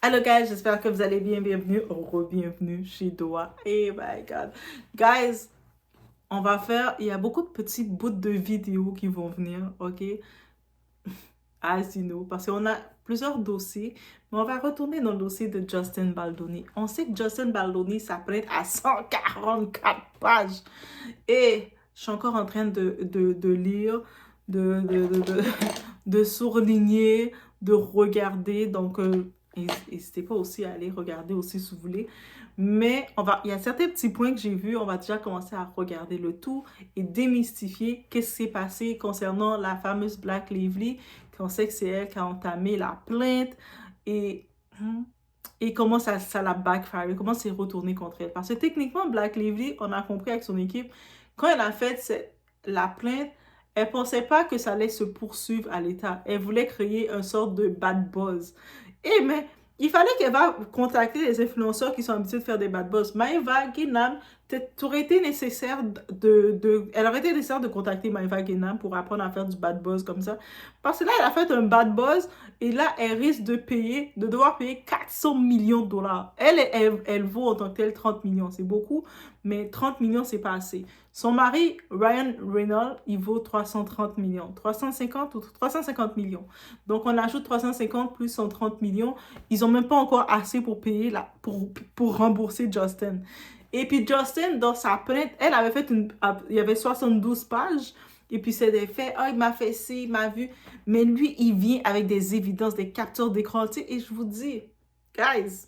Hello guys, j'espère que vous allez bien. Bienvenue ou re-bienvenue chez Doa. Oh my god. Guys, il y a beaucoup de petits bouts de vidéos qui vont venir, ok? As you know, parce qu'on a plusieurs dossiers, mais on va retourner dans le dossier de Justin Baldoni. On sait que Justin Baldoni s'apprête à 144 pages. Et je suis encore en train de lire, de, de surligner, de regarder. Donc, n'hésitez pas aussi à aller regarder aussi si vous voulez. Mais il y a certains petits points que j'ai vus. On va déjà commencer à regarder le tout et démystifier qu'est-ce qui s'est passé concernant la fameuse Black Lively. Qu'on sait que c'est elle qui a entamé la plainte et, et comment ça l'a backfire, comment c'est retourné contre elle. Parce que techniquement, Black Lively, on a compris avec son équipe, quand elle a fait la plainte, elle pensait pas que ça allait se poursuivre à l'État. Elle voulait créer une sorte de bad buzz. Mais il fallait qu'elle va contacter les influenceurs qui sont habitués de faire des bad buzz. Maëva Guénam, aurait été nécessaire elle aurait été nécessaire de contacter Maëva Guénam pour apprendre à faire du bad buzz comme ça. Parce que là, elle a fait un bad buzz et là, elle risque de devoir payer 400 millions de dollars. Elle vaut en tant que telle 30 millions. C'est beaucoup, mais 30 millions, c'est pas assez. Son mari, Ryan Reynolds, il vaut 330 millions. 350 ou 350 millions. Donc, on ajoute 350 plus 130 millions. Ils n'ont même pas encore assez pour payer, pour rembourser Justin. Et puis, Justin, dans sa plainte, elle avait fait il y avait 72 pages. Et puis, c'est des faits. Ah, il m'a fait ci, il m'a vu. Mais lui, il vient avec des évidences, des captures d'écran. Et je vous dis, guys,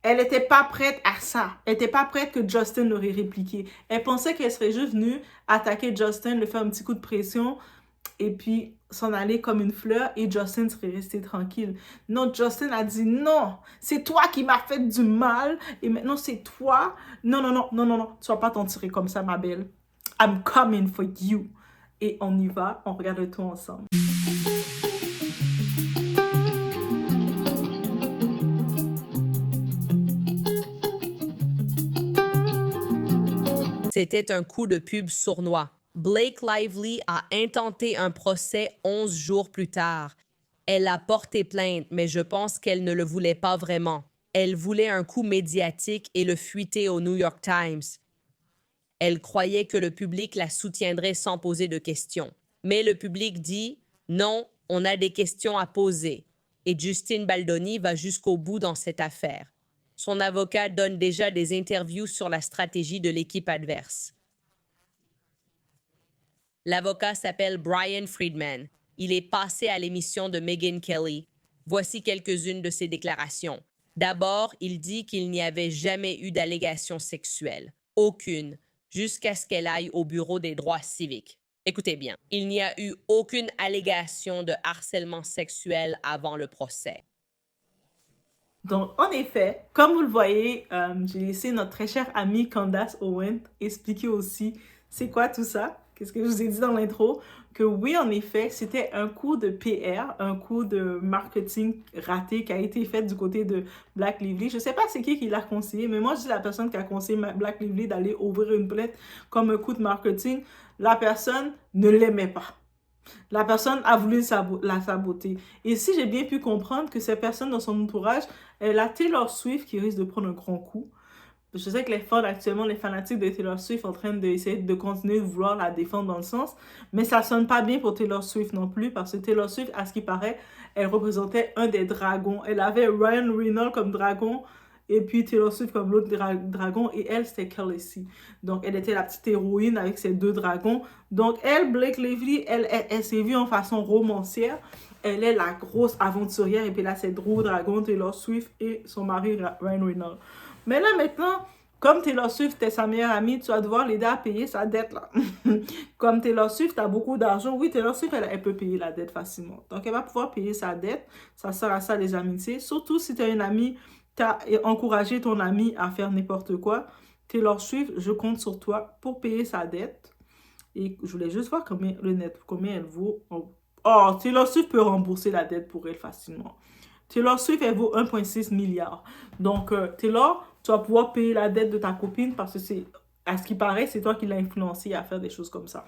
elle n'était pas prête à ça. Elle n'était pas prête que Justin l'aurait répliqué. Elle pensait qu'elle serait juste venue attaquer Justin, lui faire un petit coup de pression et puis s'en aller comme une fleur et Justin serait resté tranquille. Non, Justin a dit non, c'est toi qui m'as fait du mal et maintenant c'est toi. Non, non, non, non, non, non, tu vas pas t'en tirer comme ça, ma belle. I'm coming for you. Et on y va, on regarde le tout ensemble. C'était un coup de pub sournois. Blake Lively a intenté un procès 11 jours plus tard. Elle a porté plainte, mais je pense qu'elle ne le voulait pas vraiment. Elle voulait un coup médiatique et le fuiter au New York Times. Elle croyait que le public la soutiendrait sans poser de questions. Mais le public dit « Non, on a des questions à poser ». Et Justin Baldoni va jusqu'au bout dans cette affaire. Son avocat donne déjà des interviews sur la stratégie de l'équipe adverse. L'avocat s'appelle Brian Friedman. Il est passé à l'émission de Megyn Kelly. Voici quelques-unes de ses déclarations. D'abord, il dit qu'il n'y avait jamais eu d'allégation sexuelle. Aucune, jusqu'à ce qu'elle aille au bureau des droits civiques. Écoutez bien, il n'y a eu aucune allégation de harcèlement sexuel avant le procès. Donc, en effet, comme vous le voyez, j'ai laissé notre très chère amie Candace Owens expliquer aussi c'est quoi tout ça. Qu'est-ce que je vous ai dit dans l'intro? Que oui, en effet, c'était un coup de PR, un coup de marketing raté qui a été fait du côté de Black Lively. Je sais pas c'est qui l'a conseillé, mais moi, je dis la personne qui a conseillé Black Lively d'aller ouvrir une plainte comme un coup de marketing. La personne ne l'aimait pas. La personne a voulu la saboter. Et si j'ai bien pu comprendre que ces personnes dans son entourage, elle a Taylor Swift qui risque de prendre un grand coup. Je sais que les fans actuellement, les fanatiques de Taylor Swift, en train d'essayer de continuer de vouloir la défendre dans le sens, mais ça sonne pas bien pour Taylor Swift non plus, parce que Taylor Swift, à ce qui paraît, elle représentait un des dragons. Elle avait Ryan Reynolds comme dragon, et puis Taylor Swift comme l'autre dragon, et elle, c'était Khaleesi. Donc, elle était la petite héroïne avec ses deux dragons. Donc, elle, Blake Lively, elle s'est vue en façon romancière. Elle est la grosse aventurière, et puis là, c'est Drew Dragon, Taylor Swift et son mari Ryan Reynolds. Mais là, maintenant, comme Taylor Swift est sa meilleure amie, tu vas devoir l'aider à payer sa dette, là. Comme Taylor Swift a beaucoup d'argent, oui, Taylor Swift, elle peut payer la dette facilement. Donc, elle va pouvoir payer sa dette. Ça sert à ça, les amitiés. Surtout si tu as une amie, tu as encouragé ton ami à faire n'importe quoi. Taylor Swift, je compte sur toi pour payer sa dette. Et je voulais juste voir combien elle vaut. Oh, Taylor Swift peut rembourser la dette pour elle facilement. Taylor Swift, elle vaut 1,6 milliard. Donc, Taylor, tu vas pouvoir payer la dette de ta copine parce que à ce qui paraît, c'est toi qui l'as influencé à faire des choses comme ça.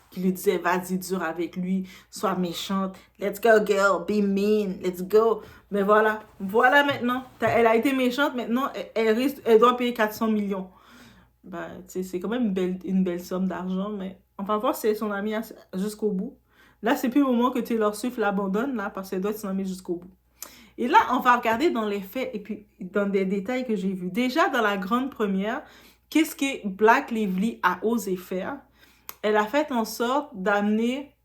qui lui disait, vas-y, dur avec lui, sois méchante, let's go girl, be mean, let's go. Mais voilà, voilà maintenant, elle a été méchante, maintenant, elle doit payer 400 millions. Ben, c'est quand même une belle somme d'argent, mais on va voir si c'est son amie jusqu'au bout. Là, c'est plus le moment que Taylor Swift l'abandonne, là, parce qu'elle doit être son amie jusqu'au bout. Et là, on va regarder dans les faits et puis dans des détails que j'ai vus. Déjà, dans la grande première, qu'est-ce que Blake Lively a osé faire? Elle a fait en sorte d'amener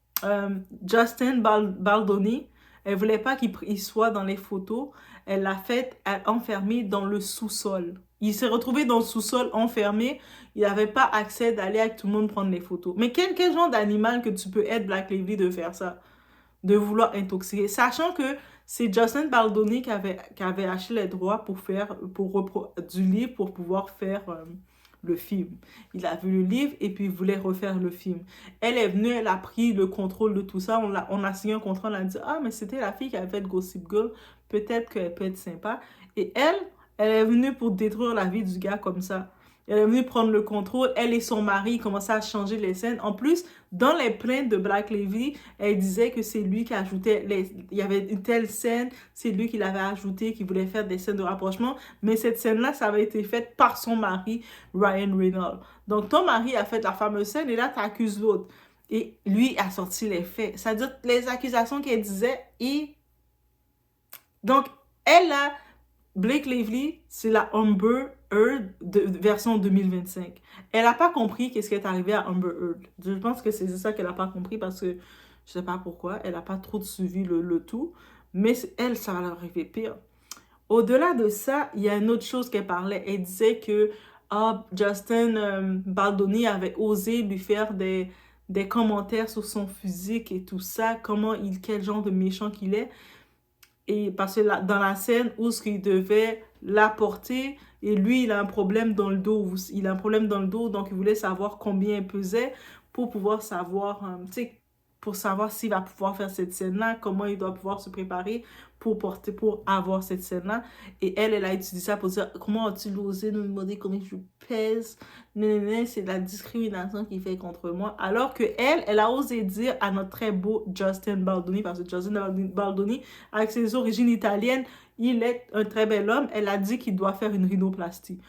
Justin Baldoni. Elle voulait pas qu'il soit dans les photos. Elle l'a fait enfermer dans le sous-sol. Il s'est retrouvé dans le sous-sol enfermé. Il n'avait pas accès d'aller avec tout le monde prendre les photos. Mais quel genre d'animal que tu peux être, Blake Lively, de faire ça? De vouloir intoxiquer. Sachant que c'est Justin Baldoni qui avait acheté les droits du livre pour pouvoir faire le film. Il a vu le livre et puis il voulait refaire le film. Elle est venue, elle a pris le contrôle de tout ça. On a signé un contrat, on a dit, ah, mais c'était la fille qui avait fait Gossip Girl. Peut-être qu'elle peut être sympa. Et elle est venue pour détruire la vie du gars comme ça. Elle est venue prendre le contrôle. Elle et son mari commençaient à changer les scènes. En plus, dans les plaintes de Blake Lively, elle disait que c'est lui qui ajoutait... Il y avait une telle scène, c'est lui qui l'avait ajouté, qui voulait faire des scènes de rapprochement. Mais cette scène-là, ça avait été faite par son mari, Ryan Reynolds. Donc, ton mari a fait la fameuse scène et là, tu accuses l'autre. Et lui a sorti les faits. C'est-à-dire les accusations qu'elle disait et... Donc, elle a... Blake Lively, c'est la Amber Heard version 2025. Elle n'a pas compris qu'est-ce qui est arrivé à Amber Heard. Je pense que c'est ça qu'elle n'a pas compris parce que je sais pas pourquoi. Elle n'a pas trop suivi le tout. Mais elle, ça va leur arriver pire. Au-delà de ça, il y a une autre chose qu'elle parlait. Elle disait que Justin Baldoni avait osé lui faire des commentaires sur son physique et tout ça. Quel genre de méchant qu'il est. Et parce que dans la scène où il devait la porter, et lui, il a un problème dans le dos. Il a un problème dans le dos, donc il voulait savoir combien il pesait pour pouvoir savoir, tu sais, pour savoir s'il va pouvoir faire cette scène-là, comment il doit pouvoir se préparer pour avoir cette scène-là. Et elle a utilisé ça pour dire, comment as-tu osé nous demander combien je pèse? Non, c'est de la discrimination qu'il fait contre moi. Alors que elle a osé dire à notre très beau Justin Baldoni, parce que Justin Baldoni, avec ses origines italiennes, il est un très bel homme. Elle a dit qu'il doit faire une rhinoplastie.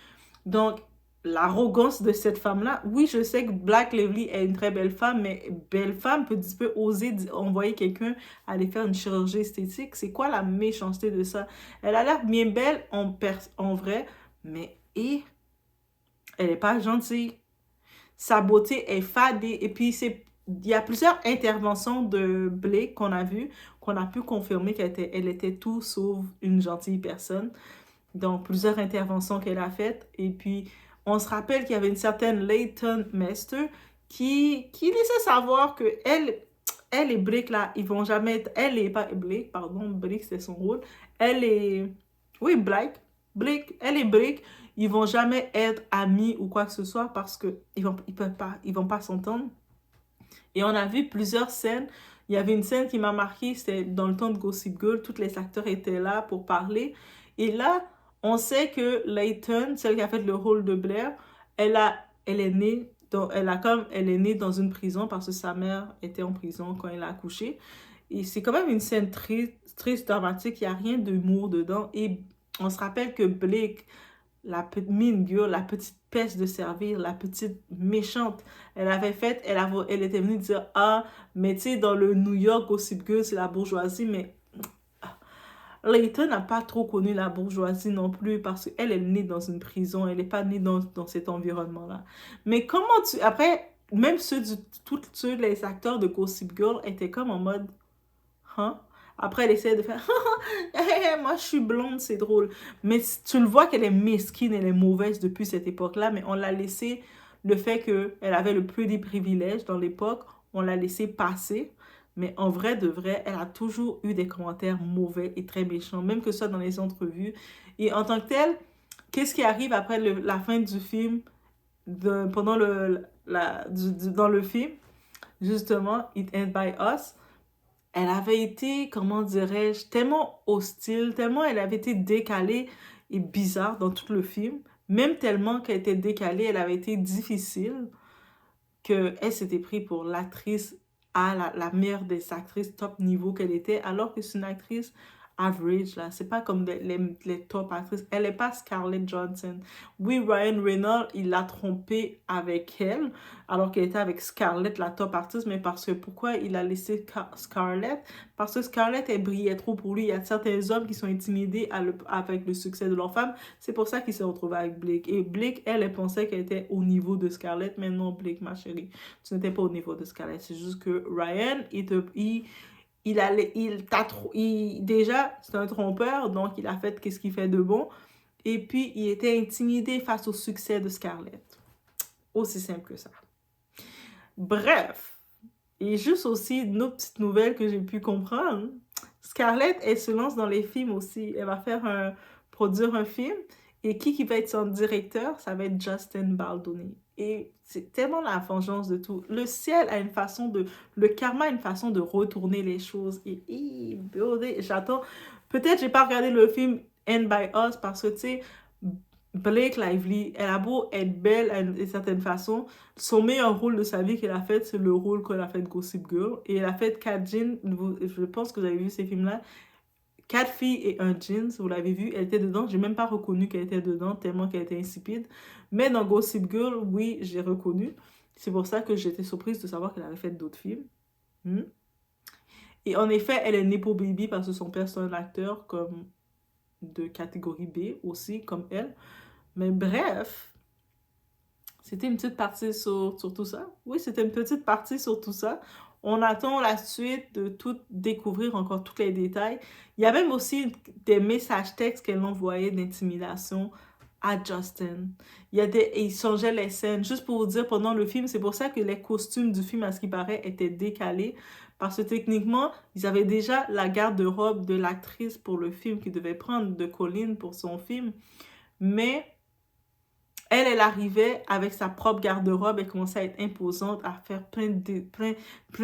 Donc, l'arrogance de cette femme-là, oui, je sais que Blake Lively est une très belle femme, mais belle femme peut oser envoyer quelqu'un aller faire une chirurgie esthétique. C'est quoi la méchanceté de ça? Elle a l'air bien belle en vrai, mais elle n'est pas gentille. Sa beauté est fadée. Et puis, il y a plusieurs interventions de Blake qu'on a vues, qu'on a pu confirmer elle était tout sauf une gentille personne. Donc, plusieurs interventions qu'elle a faites. Et puis, on se rappelle qu'il y avait une certaine Leighton Meester qui laissait savoir que elle et Blake, là, ils vont jamais être... Elle est pas Blake, pardon, Blake, c'est son rôle. Elle est... Oui, Blake, elle et Blake, ils vont jamais être amis ou quoi que ce soit parce que ils vont pas s'entendre. Et on a vu plusieurs scènes. Il y avait une scène qui m'a marqué, c'était dans le temps de Gossip Girl. Tous les acteurs étaient là pour parler. Et là, on sait que Leighton, celle qui a fait le rôle de Blair, elle est née elle est née dans une prison parce que sa mère était en prison quand elle a accouché. Et c'est quand même une scène triste, dramatique. Il n'y a rien d'humour dedans. Et on se rappelle que Blake, la petite mean girl, la petite peste de servir, la petite méchante, elle était venue dire, ah, mais tu sais, dans le New York Gossip Girl, c'est la bourgeoisie, mais Leighton n'a pas trop connu la bourgeoisie non plus parce qu'elle est née dans une prison, elle n'est pas née dans cet environnement-là. Mais après, même tous les acteurs de Gossip Girl étaient comme en mode, hein? Après, elle essaie de faire, moi je suis blonde, c'est drôle. Mais tu le vois qu'elle est mesquine, elle est mauvaise depuis cette époque-là, mais on l'a laissé, le fait qu'elle avait le plus des privilèges dans l'époque, on l'a laissé passer. Mais en vrai de vrai, elle a toujours eu des commentaires mauvais et très méchants, même que ce soit dans les entrevues. Et en tant que telle, qu'est-ce qui arrive après la fin du film, dans le film, justement, It Ends by Us, elle avait été, comment dirais-je, tellement hostile, tellement elle avait été décalée et bizarre dans tout le film, même tellement qu'elle était décalée, elle avait été difficile. qu'elle s'était pris pour l'actrice la meilleure des actrices top niveau qu'elle était, alors que c'est une actrice average, là. C'est pas comme les top actrices. Elle est pas Scarlett Johansson. Oui, Ryan Reynolds, il l'a trompée avec elle, alors qu'elle était avec Scarlett, la top artiste, mais parce que pourquoi il a laissé Scarlett? Parce que Scarlett, elle brillait trop pour lui. Il y a certains hommes qui sont intimidés avec le succès de leur femme. C'est pour ça qu'il s'est retrouvé avec Blake. Et Blake, elle pensait qu'elle était au niveau de Scarlett, mais non, Blake, ma chérie, tu n'étais pas au niveau de Scarlett. C'est juste que Ryan, déjà, c'est un trompeur, donc il a fait qu'est-ce qu'il fait de bon. Et puis, il était intimidé face au succès de Scarlett. Aussi simple que ça. Bref, et juste aussi une autre petite nouvelle que j'ai pu comprendre. Scarlett, elle se lance dans les films aussi. Elle va produire un film. Et qui va être son directeur? Ça va être Justin Baldoni. Et c'est tellement la vengeance de tout. Le ciel a une façon de... Le karma a une façon de retourner les choses. Et j'attends... Peut-être j'ai pas regardé le film End by Us parce que, tu sais, Blake Lively, elle a beau être belle d'une certaine façon, son meilleur rôle de sa vie qu'elle a fait, c'est le rôle qu'elle a fait de Gossip Girl. Et elle a fait 4 jeans, je pense que vous avez vu ces films-là. 4 filles et un jeans, vous l'avez vu, elle était dedans. J'ai même pas reconnu qu'elle était dedans, tellement qu'elle était insipide. Mais dans Gossip Girl, oui, j'ai reconnu. C'est pour ça que j'étais surprise de savoir qu'elle avait fait d'autres films. Et en effet, elle est Nepo Baby parce que son père, c'est un acteur comme de catégorie B aussi, comme elle. Mais bref, c'était une petite partie sur tout ça. Oui, c'était une petite partie sur tout ça. On attend la suite de tout découvrir, encore tous les détails. Il y a même aussi des messages textes qu'elle envoyait d'intimidation à Justin. Il changeait les scènes. Juste pour vous dire, pendant le film, c'est pour ça que les costumes du film, à ce qui paraît, étaient décalés. Parce que techniquement, ils avaient déjà la garde-robe de l'actrice pour le film qu'ils devaient prendre de Colleen pour son film. Mais elle arrivait avec sa propre garde-robe, elle commençait à être imposante, à faire plein de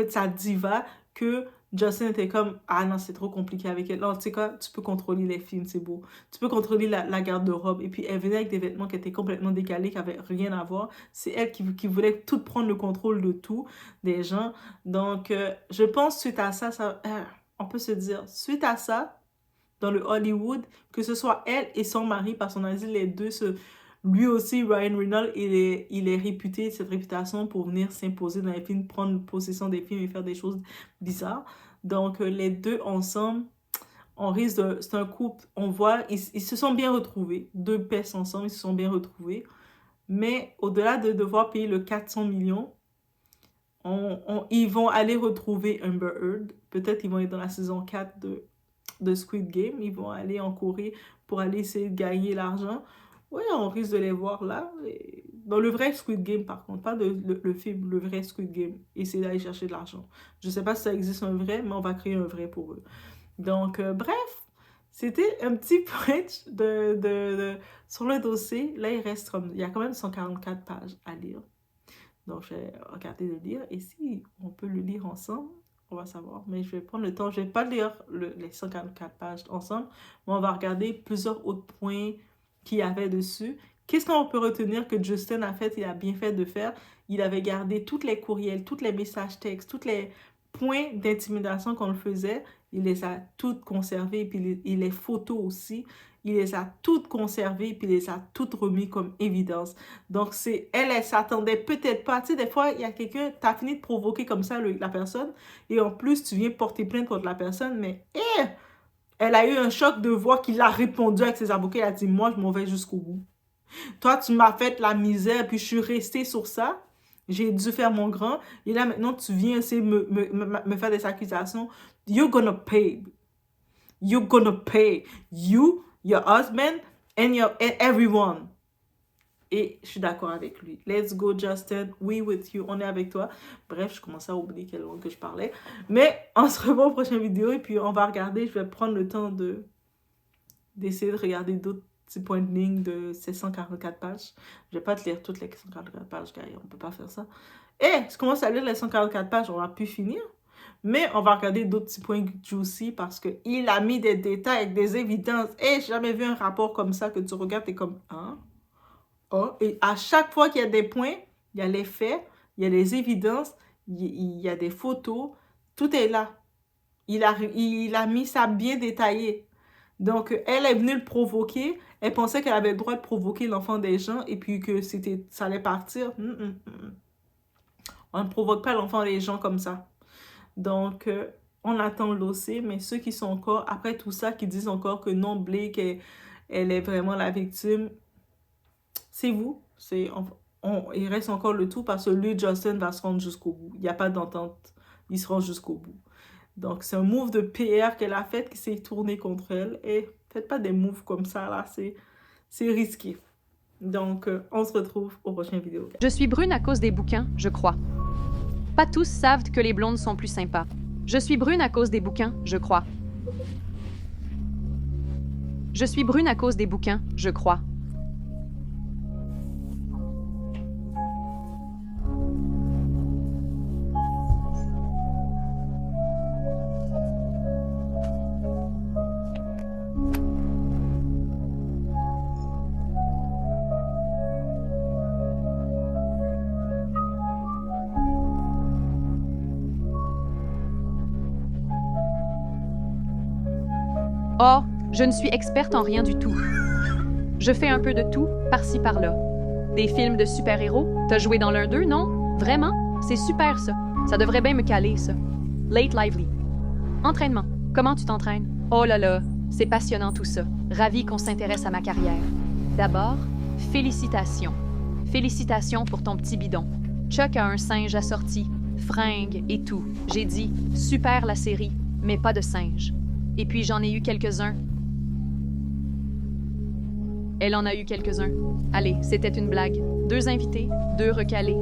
sa diva, que Justin était comme, ah non, c'est trop compliqué avec elle. Non, tu sais quoi, tu peux contrôler les films, c'est beau. Tu peux contrôler la garde-robe. Et puis, elle venait avec des vêtements qui étaient complètement décalés, qui n'avaient rien à voir. C'est elle qui voulait tout prendre le contrôle de tout, des gens. Donc, je pense, suite à ça, on peut se dire, suite à ça, dans le Hollywood, que ce soit elle et son mari, parce qu'on a dit les deux lui aussi, Ryan Reynolds, il est réputé, cette réputation pour venir s'imposer dans les films, prendre possession des films et faire des choses bizarres. Donc, les deux ensemble, on risque de... C'est un couple, on voit, ils se sont bien retrouvés. Deux pèses ensemble, ils se sont bien retrouvés. Mais au-delà de devoir payer le 400 millions, ils vont aller retrouver Amber Heard. Peut-être ils vont être dans la saison 4 de Squid Game. Ils vont aller en Corée pour aller essayer de gagner l'argent. Oui, on risque de les voir là. Dans le vrai Squid Game, par contre, pas le film, le vrai Squid Game. Essayer d'aller chercher de l'argent. Je ne sais pas si ça existe un vrai, mais on va créer un vrai pour eux. Donc, bref, c'était un petit point sur le dossier. Là, il y a quand même 144 pages à lire. Donc, je vais regarder le lire. Et si on peut le lire ensemble, on va savoir. Mais je vais prendre le temps. Je ne vais pas lire les 144 pages ensemble, mais on va regarder plusieurs autres points qu'il y avait dessus. Qu'est-ce qu'on peut retenir que Justin a fait? Il a bien fait de faire. Il avait gardé tous les courriels, tous les messages textes, tous les points d'intimidation qu'on le faisait. Il les a toutes conservés, et puis les photos aussi. Il les a toutes conservées, puis il les a toutes remis comme évidence. Donc, elle s'attendait peut-être pas. Tu sais, des fois, il y a quelqu'un, tu as fini de provoquer comme ça la personne, et en plus, tu viens porter plainte contre la personne, mais elle a eu un choc de voix qu'il a répondu avec ses avocats. Il a dit, moi, je m'en vais jusqu'au bout. Toi, tu m'as fait la misère, puis je suis restée sur ça. J'ai dû faire mon grand. Et là, maintenant, tu viens essayer de me faire des accusations. You're gonna pay. You're gonna pay. You, your husband, and everyone. Et je suis d'accord avec lui. Let's go, Justin. We with you. On est avec toi. Bref, je commençais à oublier quelle langue que je parlais. Mais on se revoit aux prochaines vidéos. Et puis, on va regarder. Je vais prendre le temps d'essayer de regarder d'autres petits points de ligne de ces 144 pages. Je vais pas te lire toutes les 144 pages, car on peut pas faire ça. Et je commence à lire les 144 pages. On va plus finir. Mais on va regarder d'autres petits points juicy parce qu'il a mis des détails, des évidences. Et j'ai jamais vu un rapport comme ça que tu regardes et comme, hein? Oh. Et à chaque fois qu'il y a des points, il y a les faits, il y a les évidences, il y a des photos, tout est là. Il a mis ça bien détaillé. Donc, elle est venue le provoquer. Elle pensait qu'elle avait le droit de provoquer l'enfant des gens et puis que ça allait partir. On ne provoque pas l'enfant des gens comme ça. Donc, on attend l'OC, mais ceux qui sont encore, après tout ça, qui disent encore que non, Blake, elle est vraiment la victime, c'est vous. Il reste encore le tout parce que lui, Justin, va se rendre jusqu'au bout. Il n'y a pas d'entente. Il se rend jusqu'au bout. Donc, c'est un move de PR qu'elle a fait qui s'est tourné contre elle. Et faites pas des moves comme ça, là. C'est risqué. Donc, on se retrouve au prochain vidéo. Je suis brune à cause des bouquins, je crois. Pas tous savent que les blondes sont plus sympas. Je suis brune à cause des bouquins, je crois. Je suis brune à cause des bouquins, je crois. Oh, je ne suis experte en rien du tout. Je fais un peu de tout, par-ci par-là. Des films de super-héros? T'as joué dans l'un d'eux, non? Vraiment? C'est super, ça. Ça devrait bien me caler, ça. Late Lively. Entraînement. Comment tu t'entraînes? Oh là là, c'est passionnant tout ça. Ravi qu'on s'intéresse à ma carrière. D'abord, félicitations. Félicitations pour ton petit bidon. Chuck a un singe assorti, fringues et tout. J'ai dit, super la série, mais pas de singe. Et puis j'en ai eu quelques-uns. Elle en a eu quelques-uns. Allez, c'était une blague. 2 invités, 2 recalés.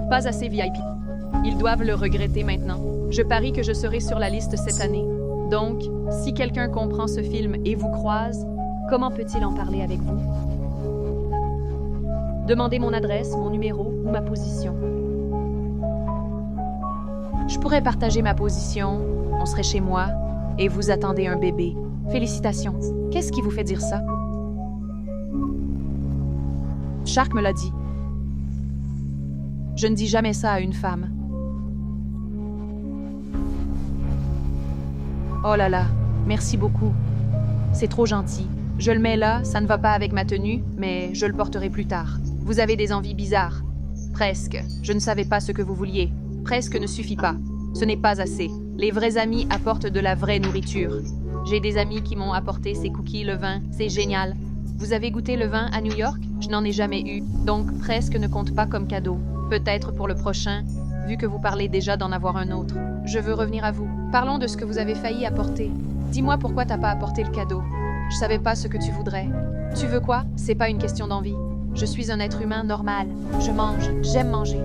Pas assez VIP. Ils doivent le regretter maintenant. Je parie que je serai sur la liste cette année. Donc, si quelqu'un comprend ce film et vous croise, comment peut-il en parler avec vous? Demandez mon adresse, mon numéro ou ma position. Je pourrais partager ma position, on serait chez moi, et vous attendez un bébé. Félicitations. Qu'est-ce qui vous fait dire ça? Shark me l'a dit. Je ne dis jamais ça à une femme. Oh là là, merci beaucoup. C'est trop gentil. Je le mets là, ça ne va pas avec ma tenue, mais je le porterai plus tard. Vous avez des envies bizarres. Presque. Je ne savais pas ce que vous vouliez. Presque ne suffit pas. Ce n'est pas assez. Les vrais amis apportent de la vraie nourriture. J'ai des amis qui m'ont apporté ces cookies, le vin. C'est génial. Vous avez goûté le vin à New York? Je n'en ai jamais eu. Donc presque ne compte pas comme cadeau. Peut-être pour le prochain, vu que vous parlez déjà d'en avoir un autre. Je veux revenir à vous. Parlons de ce que vous avez failli apporter. Dis-moi pourquoi t'as pas apporté le cadeau. Je savais pas ce que tu voudrais. Tu veux quoi? C'est pas une question d'envie. Je suis un être humain normal. Je mange. J'aime manger.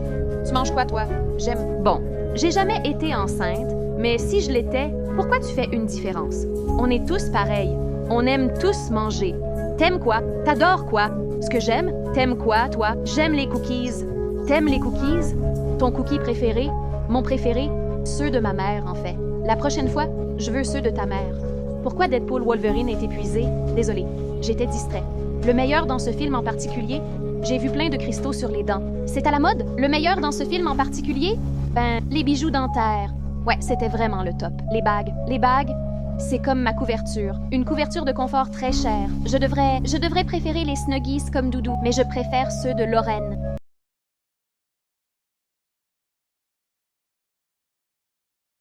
Tu manges quoi, toi? J'aime... Bon, j'ai jamais été enceinte, mais si je l'étais, pourquoi tu fais une différence? On est tous pareils. On aime tous manger. T'aimes quoi? T'adores quoi? Ce que j'aime? T'aimes quoi, toi? J'aime les cookies. T'aimes les cookies? Ton cookie préféré? Mon préféré? Ceux de ma mère, en fait. La prochaine fois, je veux ceux de ta mère. Pourquoi Deadpool Wolverine est épuisé? Désolé, j'étais distrait. Le meilleur dans ce film en particulier? J'ai vu plein de cristaux sur les dents. C'est à la mode? Le meilleur dans ce film en particulier? Ben, les bijoux dentaires. Ouais, c'était vraiment le top. Les bagues. Les bagues, c'est comme ma couverture. Une couverture de confort très chère. Je devrais préférer les Snuggies comme Doudou, mais je préfère ceux de Lorraine.